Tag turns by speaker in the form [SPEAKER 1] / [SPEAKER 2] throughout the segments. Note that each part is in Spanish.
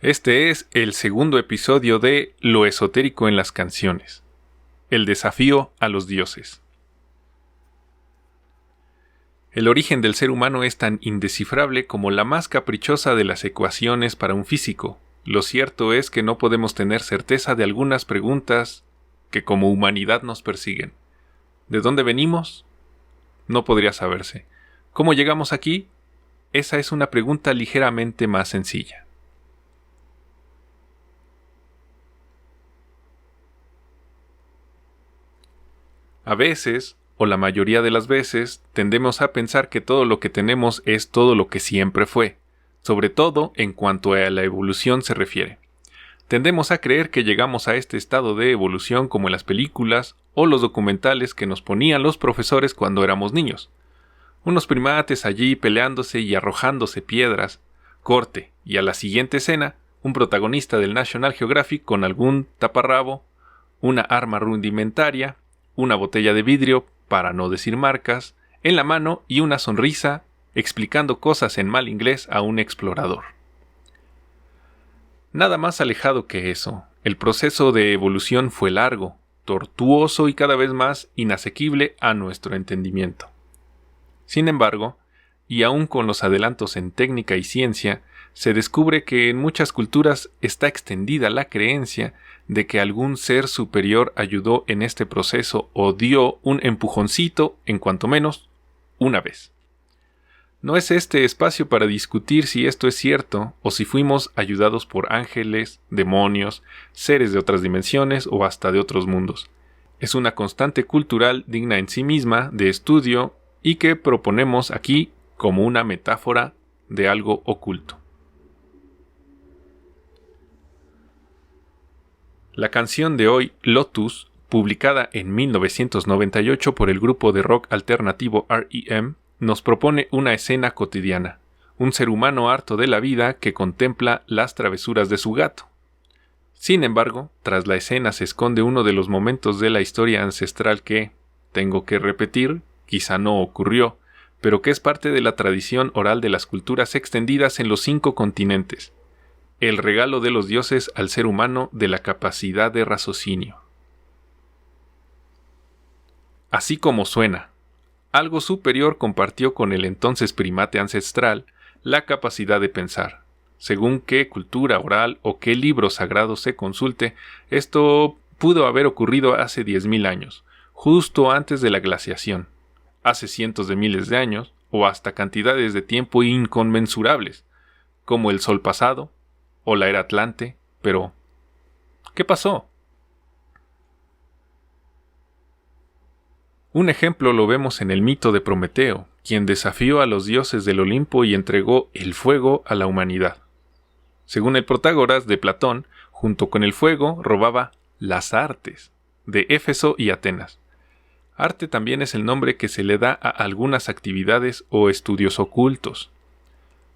[SPEAKER 1] Este es el segundo episodio de Lo esotérico en las canciones. El desafío a los dioses. El origen del ser humano es tan indescifrable como la más caprichosa de las ecuaciones para un físico. Lo cierto es que no podemos tener certeza de algunas preguntas que como humanidad nos persiguen. ¿De dónde venimos? No podría saberse. ¿Cómo llegamos aquí? Esa es una pregunta ligeramente más sencilla. A veces, o la mayoría de las veces, tendemos a pensar que todo lo que tenemos es todo lo que siempre fue, sobre todo en cuanto a la evolución se refiere. Tendemos a creer que llegamos a este estado de evolución como en las películas o los documentales que nos ponían los profesores cuando éramos niños. Unos primates allí peleándose y arrojándose piedras, corte, y a la siguiente escena, un protagonista del National Geographic con algún taparrabo, una arma rudimentaria, una botella de vidrio, para no decir marcas, en la mano y una sonrisa, explicando cosas en mal inglés a un explorador. Nada más alejado que eso, el proceso de evolución fue largo, tortuoso y cada vez más inasequible a nuestro entendimiento. Sin embargo, y aún con los adelantos en técnica y ciencia, se descubre que en muchas culturas está extendida la creencia de que algún ser superior ayudó en este proceso o dio un empujoncito, en cuanto menos, una vez. No es este espacio para discutir si esto es cierto o si fuimos ayudados por ángeles, demonios, seres de otras dimensiones o hasta de otros mundos. Es una constante cultural digna en sí misma de estudio y que proponemos aquí como una metáfora de algo oculto. La canción de hoy, Lotus, publicada en 1998 por el grupo de rock alternativo R.E.M., nos propone una escena cotidiana, un ser humano harto de la vida que contempla las travesuras de su gato. Sin embargo, tras la escena se esconde uno de los momentos de la historia ancestral que, tengo que repetir, quizá no ocurrió, pero que es parte de la tradición oral de las culturas extendidas en los 5 continentes. El regalo de los dioses al ser humano de la capacidad de raciocinio. Así como suena, algo superior compartió con el entonces primate ancestral la capacidad de pensar. Según qué cultura oral o qué libro sagrado se consulte, esto pudo haber ocurrido hace 10.000 años, justo antes de la glaciación, hace cientos de miles de años, o hasta cantidades de tiempo inconmensurables, como el Sol pasado, o la era Atlante, pero ¿qué pasó? Un ejemplo lo vemos en el mito de Prometeo, quien desafió a los dioses del Olimpo y entregó el fuego a la humanidad. Según el Protágoras de Platón, junto con el fuego robaba las artes de Éfeso y Atenas. Arte también es el nombre que se le da a algunas actividades o estudios ocultos.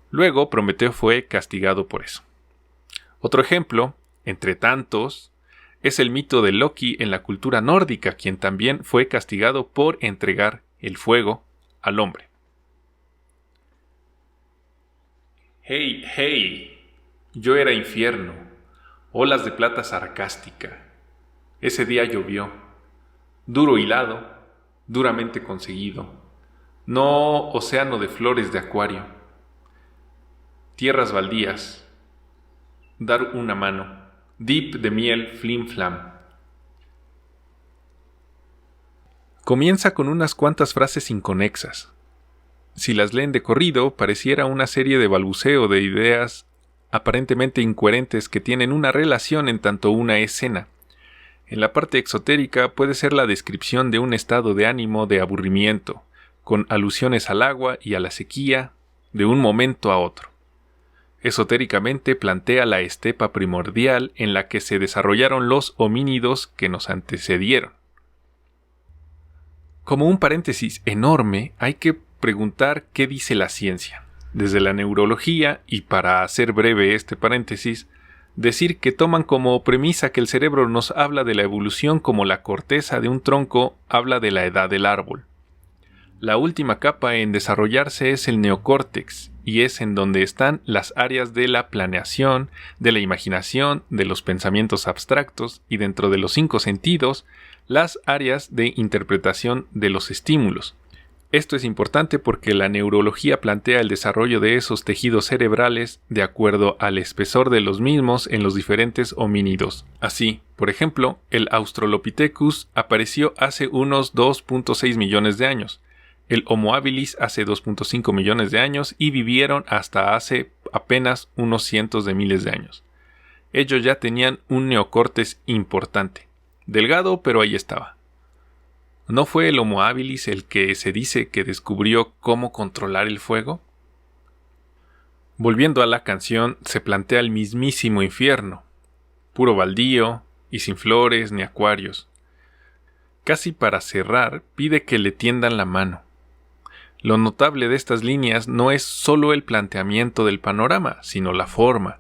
[SPEAKER 1] Luego Prometeo fue castigado por eso. Otro ejemplo, entre tantos, es el mito de Loki en la cultura nórdica, quien también fue castigado por entregar el fuego al hombre. Hey, hey, yo era infierno, olas de plata sarcástica. Ese día llovió, duro hilado, duramente conseguido, no océano de flores de acuario, tierras baldías, dar una mano, dip de miel flim flam. Comienza con unas cuantas frases inconexas. Si las leen de corrido, pareciera una serie de balbuceo de ideas aparentemente incoherentes que tienen una relación en tanto una escena. En la parte exotérica puede ser la descripción de un estado de ánimo de aburrimiento, con alusiones al agua y a la sequía, de un momento a otro. Esotéricamente plantea la estepa primordial en la que se desarrollaron los homínidos que nos antecedieron. Como un paréntesis enorme, hay que preguntar qué dice la ciencia. Desde la neurología, y para hacer breve este paréntesis, decir que toman como premisa que el cerebro nos habla de la evolución como la corteza de un tronco habla de la edad del árbol. La última capa en desarrollarse es el neocórtex, y es en donde están las áreas de la planeación, de la imaginación, de los pensamientos abstractos y dentro de los 5 sentidos, las áreas de interpretación de los estímulos. Esto es importante porque la neurología plantea el desarrollo de esos tejidos cerebrales de acuerdo al espesor de los mismos en los diferentes homínidos. Así, por ejemplo, el Australopithecus apareció hace unos 2.6 millones de años, el Homo habilis hace 2.5 millones de años y vivieron hasta hace apenas unos cientos de miles de años. Ellos ya tenían un neocórtex importante, delgado pero ahí estaba. ¿No fue el Homo habilis el que se dice que descubrió cómo controlar el fuego? Volviendo a la canción, se plantea el mismísimo infierno, puro baldío y sin flores ni acuarios. Casi para cerrar, pide que le tiendan la mano. Lo notable de estas líneas no es solo el planteamiento del panorama, sino la forma.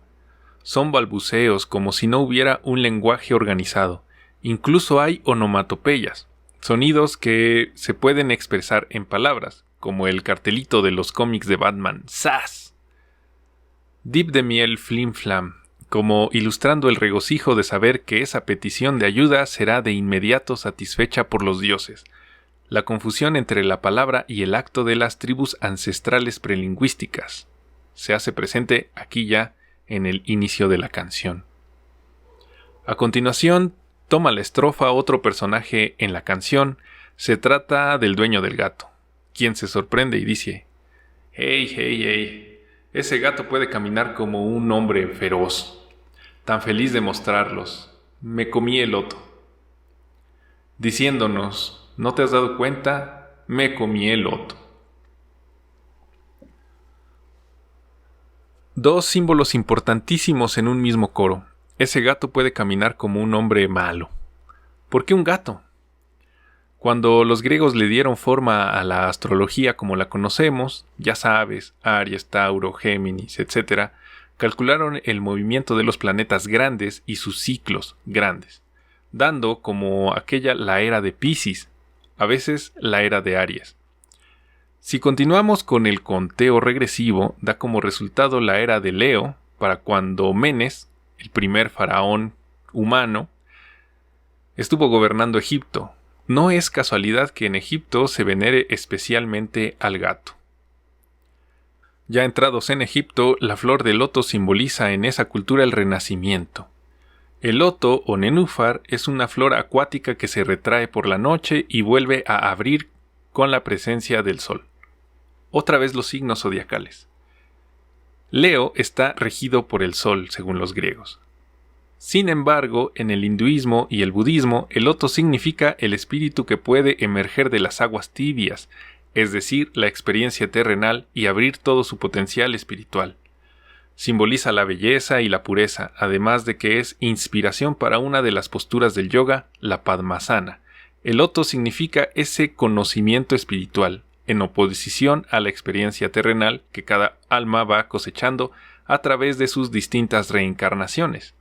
[SPEAKER 1] Son balbuceos como si no hubiera un lenguaje organizado. Incluso hay onomatopeyas, sonidos que se pueden expresar en palabras, como el cartelito de los cómics de Batman, ¡zas! Dip de miel flim flam, como ilustrando el regocijo de saber que esa petición de ayuda será de inmediato satisfecha por los dioses. La confusión entre la palabra y el acto de las tribus ancestrales prelingüísticas se hace presente aquí ya en el inicio de la canción. A continuación, toma la estrofa otro personaje en la canción. Se trata del dueño del gato, quien se sorprende y dice: «Hey, hey, hey, ese gato puede caminar como un hombre feroz, tan feliz de mostrarlos. Me comí el loto», diciéndonos: «¿No te has dado cuenta? Me comí el loto». Dos símbolos importantísimos en un mismo coro. Ese gato puede caminar como un hombre malo. ¿Por qué un gato? Cuando los griegos le dieron forma a la astrología como la conocemos, ya sabes, Aries, Tauro, Géminis, etc., calcularon el movimiento de los planetas grandes y sus ciclos grandes, dando como aquella la era de Piscis, a veces la era de Aries. Si continuamos con el conteo regresivo, da como resultado la era de Leo, para cuando Menes, el primer faraón humano, estuvo gobernando Egipto. No es casualidad que en Egipto se venere especialmente al gato. Ya entrados en Egipto, la flor del loto simboliza en esa cultura el renacimiento. El loto o nenúfar es una flor acuática que se retrae por la noche y vuelve a abrir con la presencia del sol. Otra vez los signos zodiacales. Leo está regido por el sol, según los griegos. Sin embargo, en el hinduismo y el budismo, el loto significa el espíritu que puede emerger de las aguas tibias, es decir, la experiencia terrenal y abrir todo su potencial espiritual. Simboliza la belleza y la pureza, además de que es inspiración para una de las posturas del yoga, la Padmasana. El loto significa ese conocimiento espiritual, en oposición a la experiencia terrenal que cada alma va cosechando a través de sus distintas reencarnaciones.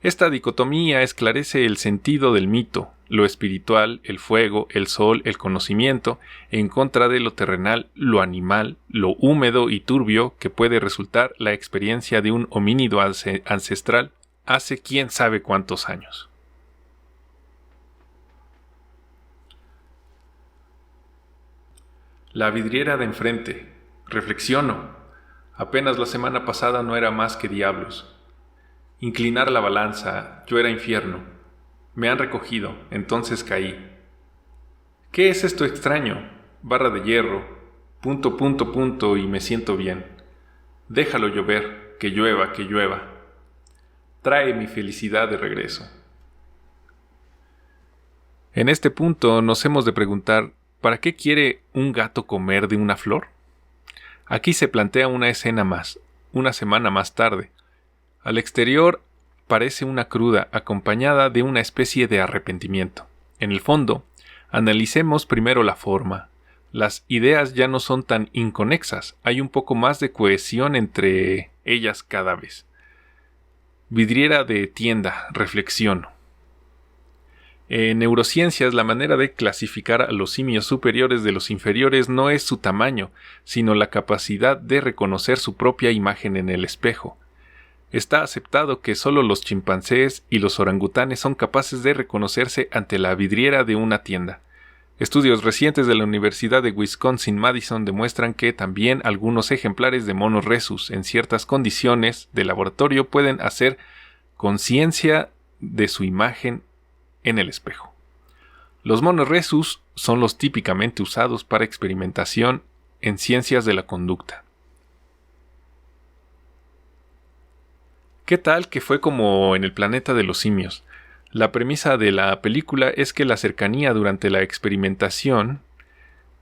[SPEAKER 1] Esta dicotomía esclarece el sentido del mito, lo espiritual, el fuego, el sol, el conocimiento, en contra de lo terrenal, lo animal, lo húmedo y turbio que puede resultar la experiencia de un homínido ancestral hace quién sabe cuántos años. La vidriera de enfrente. Reflexiono. Apenas la semana pasada no era más que diablos. Inclinar la balanza, yo era infierno. Me han recogido, entonces caí. ¿Qué es esto extraño? Barra de hierro, punto, punto, punto y me siento bien. Déjalo llover, que llueva, que llueva. Trae mi felicidad de regreso. En este punto nos hemos de preguntar, ¿para qué quiere un gato comer de una flor? Aquí se plantea una escena más, una semana más tarde. Al exterior parece una cruda acompañada de una especie de arrepentimiento. En el fondo, analicemos primero la forma. Las ideas ya no son tan inconexas, hay un poco más de cohesión entre ellas cada vez. Vidriera de tienda, reflexiono. En neurociencias, la manera de clasificar a los simios superiores de los inferiores no es su tamaño, sino la capacidad de reconocer su propia imagen en el espejo. Está aceptado que solo los chimpancés y los orangutanes son capaces de reconocerse ante la vidriera de una tienda. Estudios recientes de la Universidad de Wisconsin-Madison demuestran que también algunos ejemplares de monos rhesus en ciertas condiciones de laboratorio pueden hacer conciencia de su imagen en el espejo. Los monos rhesus son los típicamente usados para experimentación en ciencias de la conducta. ¿Qué tal que fue como en el planeta de los simios? La premisa de la película es que la cercanía durante la experimentación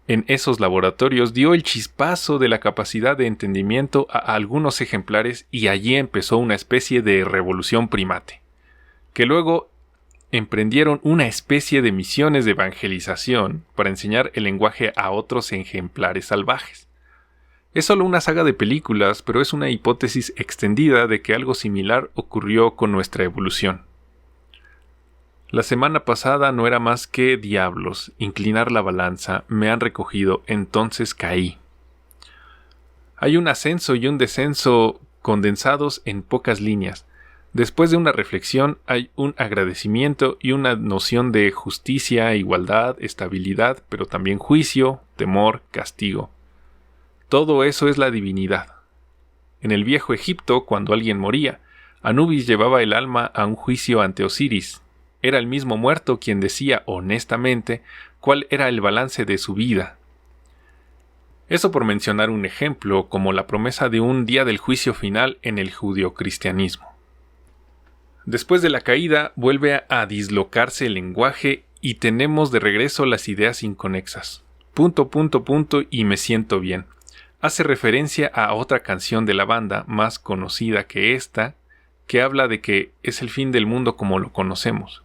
[SPEAKER 1] en esos laboratorios dio el chispazo de la capacidad de entendimiento a algunos ejemplares y allí empezó una especie de revolución primate, que luego emprendieron una especie de misiones de evangelización para enseñar el lenguaje a otros ejemplares salvajes. Es solo una saga de películas, pero es una hipótesis extendida de que algo similar ocurrió con nuestra evolución. La semana pasada no era más que diablos, inclinar la balanza, me han recogido, entonces caí. Hay un ascenso y un descenso condensados en pocas líneas. Después de una reflexión hay un agradecimiento y una noción de justicia, igualdad, estabilidad, pero también juicio, temor, castigo. Todo eso es la divinidad. En el viejo Egipto, cuando alguien moría, Anubis llevaba el alma a un juicio ante Osiris. Era el mismo muerto quien decía honestamente cuál era el balance de su vida. Eso por mencionar un ejemplo, como la promesa de un día del juicio final en el judeocristianismo. Después de la caída vuelve a dislocarse el lenguaje y tenemos de regreso las ideas inconexas. ... y me siento bien. Hace referencia a otra canción de la banda, más conocida que esta, que habla de que es el fin del mundo como lo conocemos.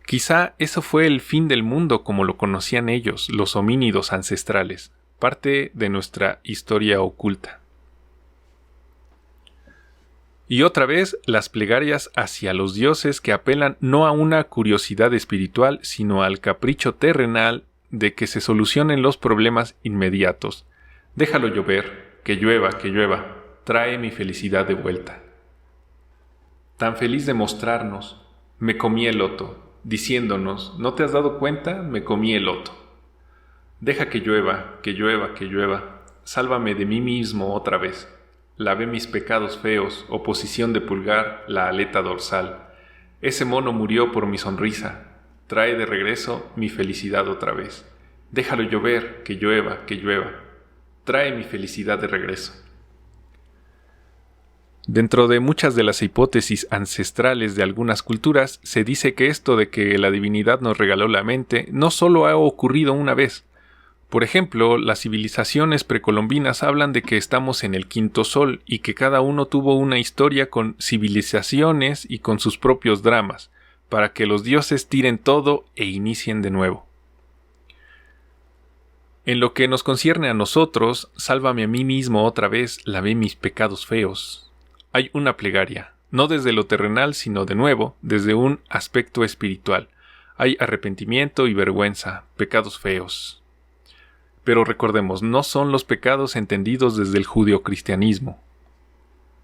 [SPEAKER 1] Quizá eso fue el fin del mundo como lo conocían ellos, los homínidos ancestrales, parte de nuestra historia oculta. Y otra vez las plegarias hacia los dioses que apelan no a una curiosidad espiritual, sino al capricho terrenal de que se solucionen los problemas inmediatos. Déjalo llover, que llueva, trae mi felicidad de vuelta. Tan feliz de mostrarnos, me comí el loto, diciéndonos, ¿no te has dado cuenta? Me comí el loto. Deja que llueva, sálvame de mí mismo otra vez. Lavé mis pecados feos, oposición de pulgar, la aleta dorsal. Ese mono murió por mi sonrisa. Trae de regreso mi felicidad otra vez. Déjalo llover, que llueva. Trae mi felicidad de regreso. Dentro de muchas de las hipótesis ancestrales de algunas culturas, se dice que esto de que la divinidad nos regaló la mente no solo ha ocurrido una vez. Por ejemplo, las civilizaciones precolombinas hablan de que estamos en el quinto sol y que cada uno tuvo una historia con civilizaciones y con sus propios dramas, para que los dioses tiren todo e inicien de nuevo. En lo que nos concierne a nosotros, sálvame a mí mismo otra vez, lavé mis pecados feos. Hay una plegaria, no desde lo terrenal, sino de nuevo, desde un aspecto espiritual. Hay arrepentimiento y vergüenza, pecados feos. Pero recordemos, no son los pecados entendidos desde el judeocristianismo.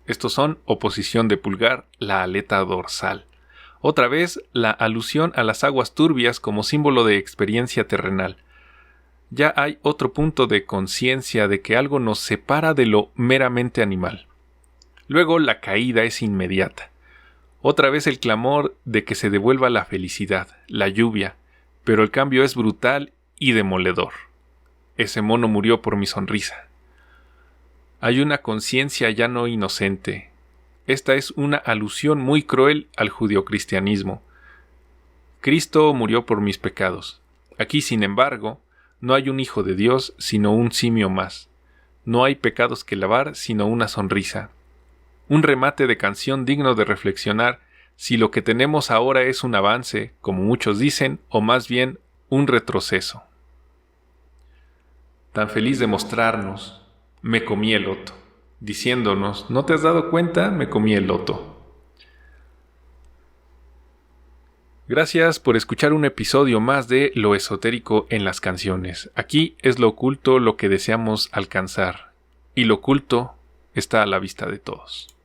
[SPEAKER 1] Estos son oposición de pulgar, la aleta dorsal. Otra vez, la alusión a las aguas turbias como símbolo de experiencia terrenal. Ya hay otro punto de conciencia de que algo nos separa de lo meramente animal. Luego la caída es inmediata. Otra vez el clamor de que se devuelva la felicidad, la lluvia, pero el cambio es brutal y demoledor. Ese mono murió por mi sonrisa. Hay una conciencia ya no inocente. Esta es una alusión muy cruel al judeocristianismo. Cristo murió por mis pecados. Aquí, sin embargo, no hay un hijo de Dios, sino un simio más. No hay pecados que lavar, sino una sonrisa. Un remate de canción digno de reflexionar si lo que tenemos ahora es un avance, como muchos dicen, o más bien un retroceso. Tan feliz de mostrarnos, me comí el loto, diciéndonos, ¿no te has dado cuenta? Me comí el loto. Gracias por escuchar un episodio más de Lo esotérico en las canciones. Aquí es lo oculto lo que deseamos alcanzar, y lo oculto está a la vista de todos.